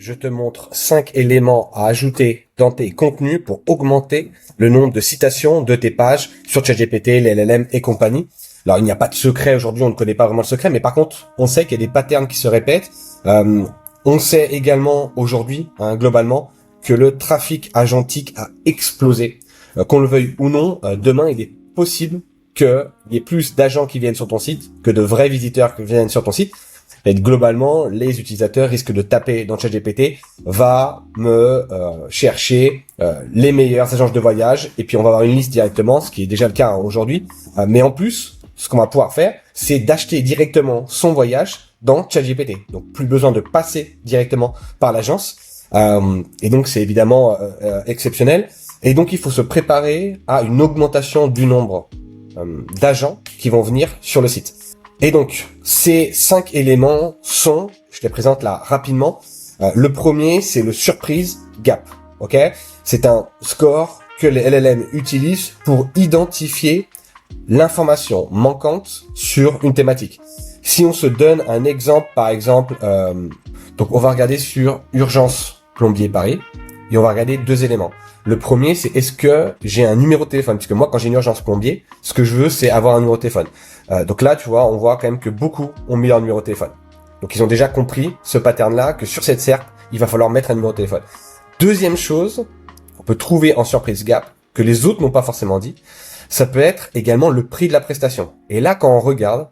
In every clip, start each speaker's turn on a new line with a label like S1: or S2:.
S1: je te montre 5 éléments à ajouter dans tes contenus pour augmenter le nombre de citations de tes pages sur ChatGPT, les LLM et compagnie. Alors, il n'y a pas de secret aujourd'hui, on ne connaît pas vraiment le secret, mais par contre, on sait qu'il y a des patterns qui se répètent. On sait également aujourd'hui, globalement, que le trafic agentique a explosé. Qu'on le veuille ou non, demain, il est possible qu'il y ait plus d'agents qui viennent sur ton site que de vrais visiteurs qui viennent sur ton site. Et globalement, les utilisateurs risquent de taper dans ChatGPT, va me chercher les meilleures agences de voyage, et puis on va avoir une liste directement, ce qui est déjà le cas aujourd'hui. Mais en plus, ce qu'on va pouvoir faire, c'est d'acheter directement son voyage dans ChatGPT. Donc plus besoin de passer directement par l'agence. Et donc c'est évidemment exceptionnel. Et donc il faut se préparer à une augmentation du nombre d'agents qui vont venir sur le site. Et donc, ces 5 éléments sont, je les présente là rapidement. Le premier, c'est le surprise gap. Ok, c'est un score que les LLM utilisent pour identifier l'information manquante sur une thématique. Si on se donne un exemple, par exemple, donc on va regarder sur urgence plombier Paris et on va regarder 2 éléments. Le premier, c'est est-ce que j'ai un numéro de téléphone? Puisque moi, quand j'ai une urgence plombier, ce que je veux, c'est avoir un numéro de téléphone. Donc là, tu vois, on voit quand même que beaucoup ont mis leur numéro de téléphone. Donc ils ont déjà compris ce pattern-là, que sur cette SERP, il va falloir mettre un numéro de téléphone. Deuxième chose, on peut trouver en surprise gap, que les autres n'ont pas forcément dit, ça peut être également le prix de la prestation. Et là, quand on regarde,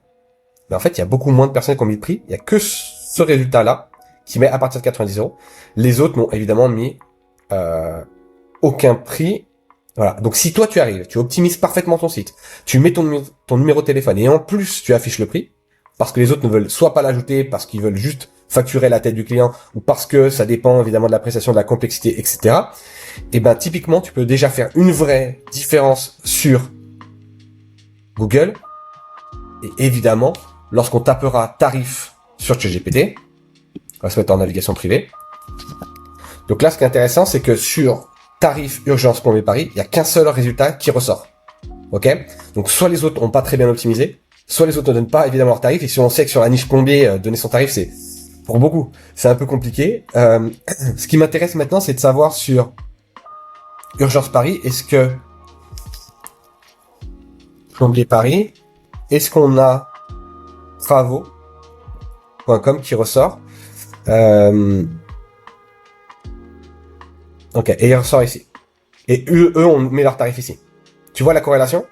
S1: ben en fait, il y a beaucoup moins de personnes qui ont mis le prix. Il y a que ce résultat-là qui met à partir de 90 euros. Les autres n'ont évidemment mis aucun prix. Voilà. Donc si toi tu arrives, tu optimises parfaitement ton site, tu mets ton numéro de téléphone et en plus tu affiches le prix, parce que les autres ne veulent soit pas l'ajouter, parce qu'ils veulent juste facturer la tête du client, ou parce que ça dépend évidemment de la prestation, de la complexité, etc. Et ben typiquement tu peux déjà faire une vraie différence sur Google. Et évidemment, lorsqu'on tapera tarif sur ChatGPT, on va se mettre en navigation privée. Donc là, ce qui est intéressant, c'est que sur tarif urgence plombier Paris, il y a qu'un seul résultat qui ressort. Ok? Donc soit les autres ont pas très bien optimisé, soit les autres ne donnent pas évidemment leur tarif. Et si on sait que sur la niche plombier, donner son tarif, c'est pour beaucoup, c'est un peu compliqué. Ce qui m'intéresse maintenant, c'est de savoir sur urgence Paris, est-ce que plombier Paris, est-ce qu'on a travaux.com qui ressort? Ok, et il ressort ici. Et eux, on met leur tarif ici. Tu vois la corrélation?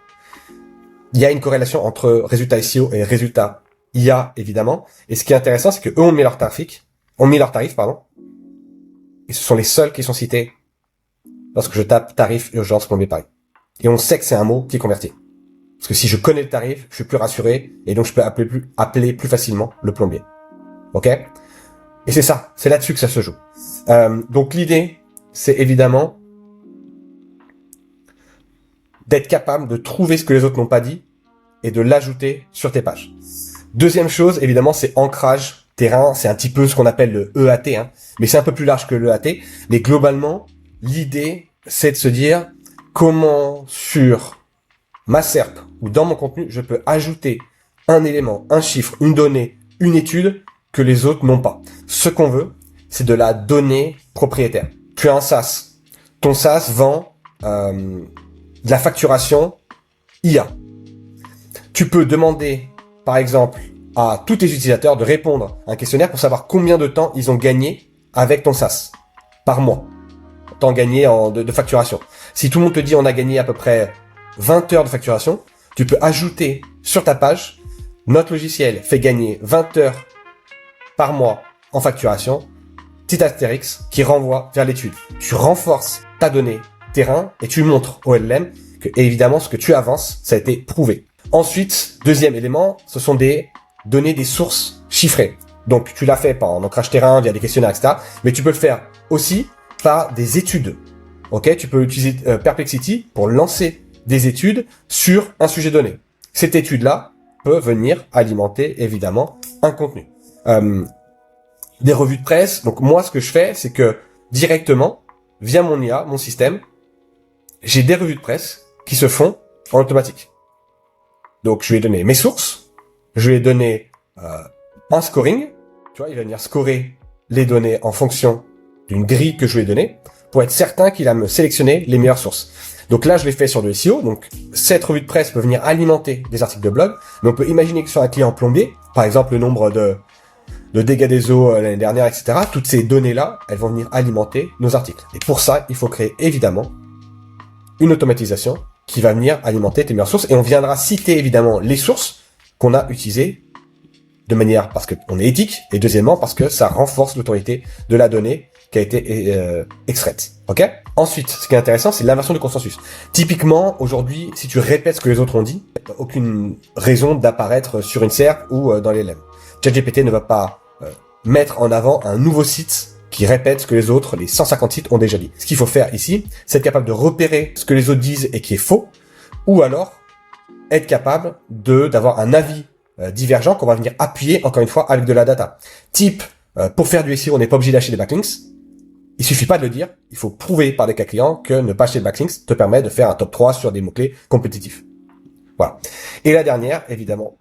S1: Il y a une corrélation entre résultats SEO et résultats IA, évidemment. Et ce qui est intéressant, c'est que eux ont mis leur tarif, et ce sont les seuls qui sont cités lorsque je tape tarif urgence plombier Paris. Et on sait que c'est un mot qui est converti. Parce que si je connais le tarif, je suis plus rassuré, et donc je peux appeler plus facilement le plombier. Ok? Et c'est ça, c'est là-dessus que ça se joue. Donc l'idée, c'est évidemment d'être capable de trouver ce que les autres n'ont pas dit et de l'ajouter sur tes pages. Deuxième chose, évidemment, c'est ancrage terrain. C'est un petit peu ce qu'on appelle le EAT, hein, mais c'est un peu plus large que le EAT. Mais globalement, l'idée, c'est de se dire comment sur ma SERP ou dans mon contenu, je peux ajouter un élément, un chiffre, une donnée, une étude que les autres n'ont pas. Ce qu'on veut, c'est de la donnée propriétaire. Tu as un SaaS. Ton SaaS vend de la facturation IA. Tu peux demander, par exemple, à tous tes utilisateurs de répondre à un questionnaire pour savoir combien de temps ils ont gagné avec ton SaaS par mois. Temps gagné de facturation. Si tout le monde te dit on a gagné à peu près 20 heures de facturation, tu peux ajouter sur ta page notre logiciel fait gagner 20 heures par mois en facturation, petit astérix qui renvoie vers l'étude. Tu renforces ta donnée terrain et tu montres au LLM que évidemment ce que tu avances, ça a été prouvé. Ensuite, deuxième élément, ce sont des données des sources chiffrées. Donc tu l'as fait par en ancrage terrain, via des questionnaires, etc. Mais tu peux le faire aussi par des études. Ok, tu peux utiliser Perplexity pour lancer des études sur un sujet donné. Cette étude-là peut venir alimenter évidemment un contenu. Des revues de presse. Donc moi, ce que je fais, c'est que directement, via mon IA, mon système, j'ai des revues de presse qui se font en automatique. Donc je lui ai donné mes sources, je lui ai donné un scoring. Tu vois, il va venir scorer les données en fonction d'une grille que je lui ai donnée pour être certain qu'il a me sélectionné les meilleures sources. Donc là, je l'ai fait sur le SEO. Donc, cette revue de presse peut venir alimenter des articles de blog. Mais on peut imaginer que sur un client plombier, par exemple, le nombre de dégâts des eaux l'année dernière, etc. Toutes ces données-là, elles vont venir alimenter nos articles. Et pour ça, il faut créer évidemment une automatisation qui va venir alimenter tes meilleures sources. Et on viendra citer évidemment les sources qu'on a utilisées de manière parce qu'on est éthique et deuxièmement parce que ça renforce l'autorité de la donnée qui a été extraite. Ok ? Ensuite, ce qui est intéressant, c'est l'inversion du consensus. Typiquement, aujourd'hui, si tu répètes ce que les autres ont dit, aucune raison d'apparaître sur une SERP ou dans les LM. ChatGPT ne va pas mettre en avant un nouveau site qui répète ce que les autres, les 150 sites ont déjà dit. Ce qu'il faut faire ici, c'est être capable de repérer ce que les autres disent et qui est faux, ou alors être capable d'avoir un avis divergent qu'on va venir appuyer, encore une fois, avec de la data. Type, pour faire du SEO, on n'est pas obligé d'acheter des backlinks. Il suffit pas de le dire, il faut prouver par des cas clients que ne pas acheter de backlinks te permet de faire un top 3 sur des mots-clés compétitifs. Voilà. Et la dernière, évidemment,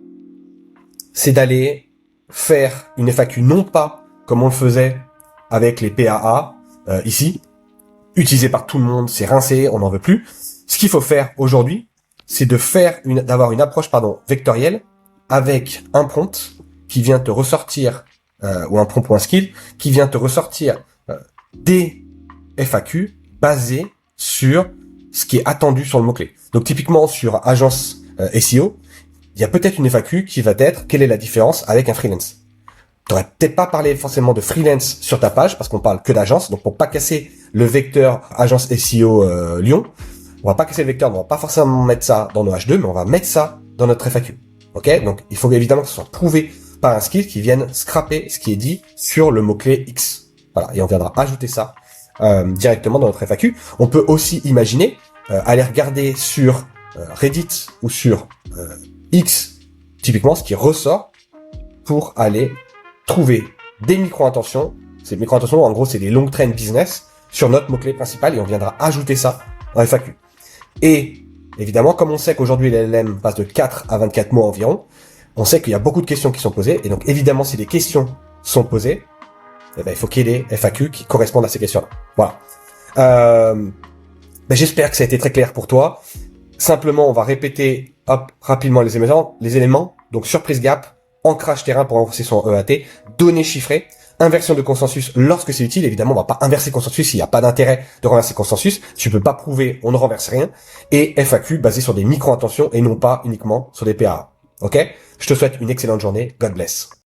S1: c'est d'aller faire une FAQ non pas comme on le faisait avec les PAA ici, utilisé par tout le monde, c'est rincé, on n'en veut plus. Ce qu'il faut faire aujourd'hui, c'est d'avoir une approche vectorielle avec un prompt qui vient te ressortir ou un prompt ou un skill qui vient te ressortir des FAQ basés sur ce qui est attendu sur le mot-clé. Donc typiquement sur agence SEO, il y a peut-être une FAQ qui va être quelle est la différence avec un freelance. Tu n'aurais peut-être pas parlé forcément de freelance sur ta page parce qu'on parle que d'agence. Donc pour pas casser le vecteur agence SEO Lyon, on va pas casser le vecteur, on va pas forcément mettre ça dans nos H2, mais on va mettre ça dans notre FAQ. Ok ? Donc il faut évidemment que ce soit prouvé par un skill qui vienne scraper ce qui est dit sur le mot-clé X. Voilà, et on viendra ajouter ça directement dans notre FAQ. On peut aussi imaginer aller regarder sur Reddit ou sur X, typiquement ce qui ressort pour aller trouver des micro-intentions. Ces micro-intentions, en gros, c'est des long trend business sur notre mot-clé principal et on viendra ajouter ça en FAQ. Et évidemment, comme on sait qu'aujourd'hui les LLM passent de 4 à 24 mots environ, on sait qu'il y a beaucoup de questions qui sont posées et donc évidemment, si des questions sont posées, eh ben, il faut qu'il y ait des FAQ qui correspondent à ces questions-là. Voilà. J'espère que ça a été très clair pour toi. Simplement, on va répéter rapidement les éléments. Donc, surprise gap, ancrage terrain pour renforcer son EAT, données chiffrées, inversion de consensus lorsque c'est utile. Évidemment, on va pas inverser consensus s'il n'y a pas d'intérêt de renverser consensus. Tu peux pas prouver, on ne renverse rien. Et FAQ basé sur des micro-intentions et non pas uniquement sur des PAA. Ok ? Je te souhaite une excellente journée. God bless.